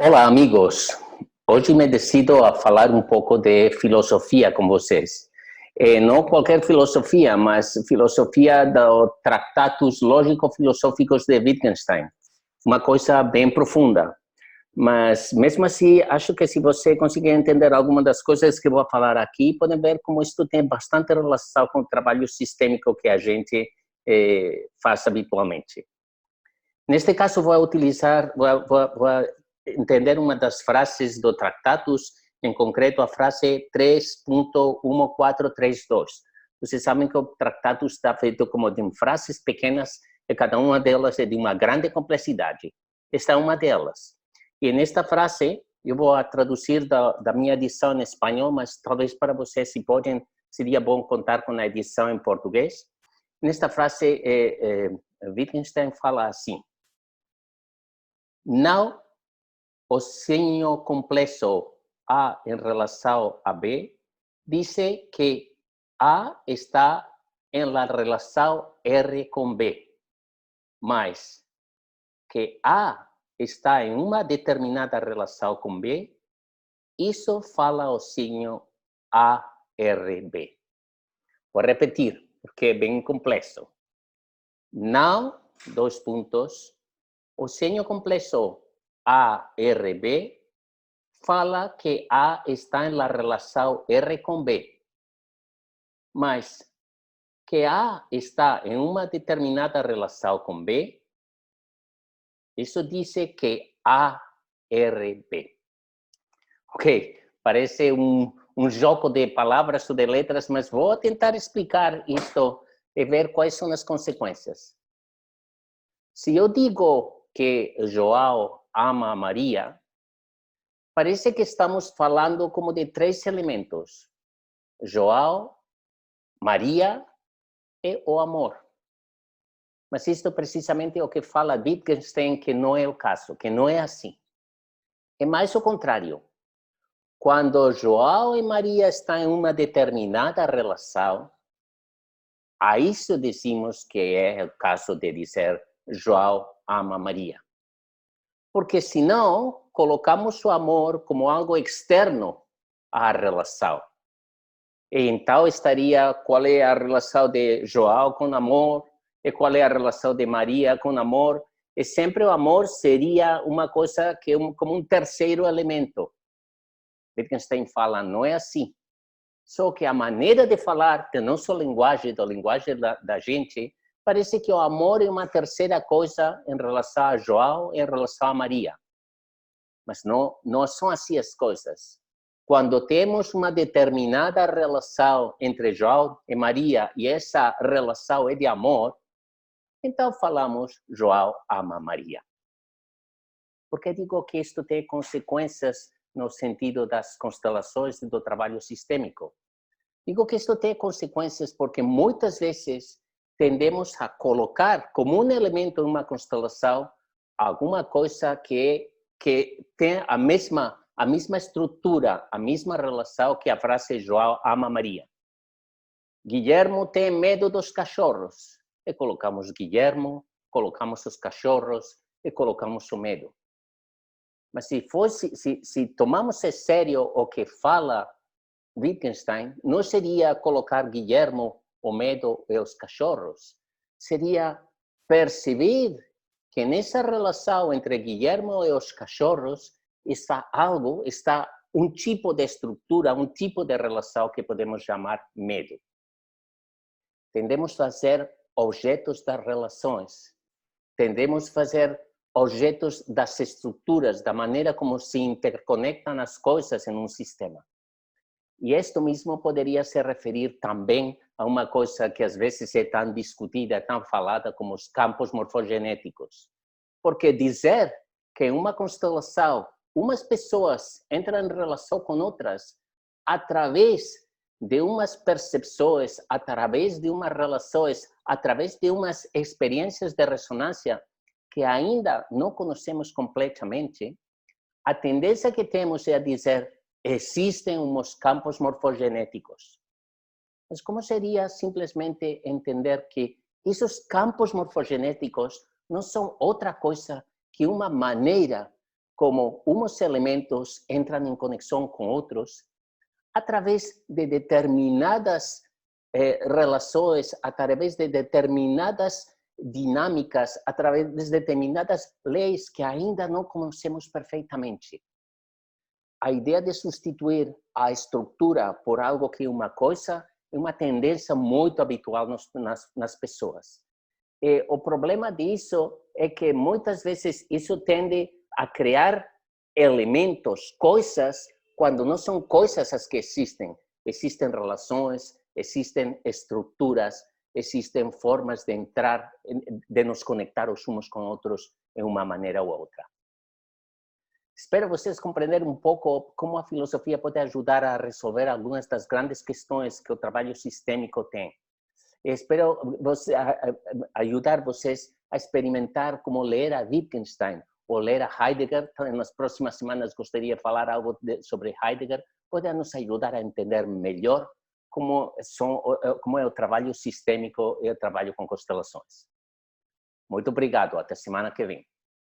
Olá, amigos. Hoje me decido a falar um pouco de filosofia com vocês. Não qualquer filosofia, mas filosofia dos tratados lógico-filosóficos de Wittgenstein. Uma coisa bem profunda. Mas, mesmo assim, acho que se você conseguir entender alguma das coisas que vou falar aqui, podem ver como isso tem bastante relação com o trabalho sistêmico que a gente faz habitualmente. Neste caso, vou entender uma das frases do Tratados, em concreto a frase 3.1432. Vocês sabem que o tratado está feito como de frases pequenas e cada uma delas é de uma grande complexidade. Esta é uma delas. E nesta frase, eu vou traduzir da minha edição em espanhol, mas talvez para vocês, se podem, seria bom contar com a edição em português. Nesta frase, Wittgenstein fala assim: não o signo complexo A em relação a B diz que A está em la relação R com B, mas que A está em uma determinada relação com B, isso fala o signo ARB. Vou repetir, porque é bem complexo. Não, dois pontos, o signo complexo ARB fala que A está em la relação R com B, mas que A está em uma determinada relação com B, isso diz que ARB. Ok, parece um jogo de palavras ou de letras, mas vou tentar explicar isto e ver quais são as consequências. Se eu digo que João ama Maria, parece que estamos falando como de três elementos: João, Maria e o amor. Mas isto precisamente é o que fala Wittgenstein, que não é o caso, que não é assim. É mais o contrário. Quando João e Maria estão em uma determinada relação, a isso dizemos que é o caso de dizer João ama Maria. Porque senão, colocamos o amor como algo externo à relação. E então estaria qual é a relação de João com amor e qual é a relação de Maria com amor. E sempre o amor seria uma coisa que como um terceiro elemento. Wittgenstein fala, não é assim. Só que a maneira de falar da nossa linguagem, da linguagem da gente, parece que o amor é uma terceira coisa em relação a João e em relação a Maria. Mas não são assim as coisas. Quando temos uma determinada relação entre João e Maria, e essa relação é de amor, então falamos João ama Maria. Porque digo que isto tem consequências no sentido das constelações e do trabalho sistêmico. Digo que isto tem consequências porque muitas vezes tendemos a colocar como um elemento em uma constelação alguma coisa que tem a mesma estrutura, a mesma relação que a frase João ama Maria. Guilherme tem medo dos cachorros. E colocamos Guilherme, colocamos os cachorros e colocamos o medo. Mas se tomamos a sério o que fala Wittgenstein, não seria colocar Guilherme, o medo e os cachorros. Seria perceber que nessa relação entre Guilherme e os cachorros está um tipo de estrutura, um tipo de relação que podemos chamar medo. Tendemos a fazer objetos das relações. Tendemos a fazer objetos das estruturas, da maneira como se interconectam as coisas em um sistema. E isto mesmo poderia se referir também a uma coisa que às vezes é tão discutida, tão falada como os campos morfogenéticos. Porque dizer que em uma constelação umas pessoas entram em relação com outras através de umas percepções, através de umas relações, através de umas experiências de ressonância que ainda não conhecemos completamente, a tendência que temos é a dizer existem uns campos morfogenéticos. Mas como seria simplesmente entender que esses campos morfogenéticos não são outra coisa que uma maneira como uns elementos entram em conexão com outros através de determinadas relações, através de determinadas dinâmicas, através de determinadas leis que ainda não conhecemos perfeitamente. A ideia de substituir a estrutura por algo que é uma coisa é uma tendência muito habitual nas pessoas. E o problema disso é que muitas vezes isso tende a criar elementos, coisas, quando não são coisas as que existem. Existem relações, existem estruturas, existem formas de entrar, de nos conectar os uns com outros de uma maneira ou outra. Espero vocês compreenderem um pouco como a filosofia pode ajudar a resolver algumas das grandes questões que o trabalho sistêmico tem. Espero ajudar vocês a experimentar como ler a Wittgenstein ou ler a Heidegger. Nas próximas semanas gostaria de falar algo sobre Heidegger. Pode nos ajudar a entender melhor como é o trabalho sistêmico e o trabalho com constelações. Muito obrigado. Até semana que vem.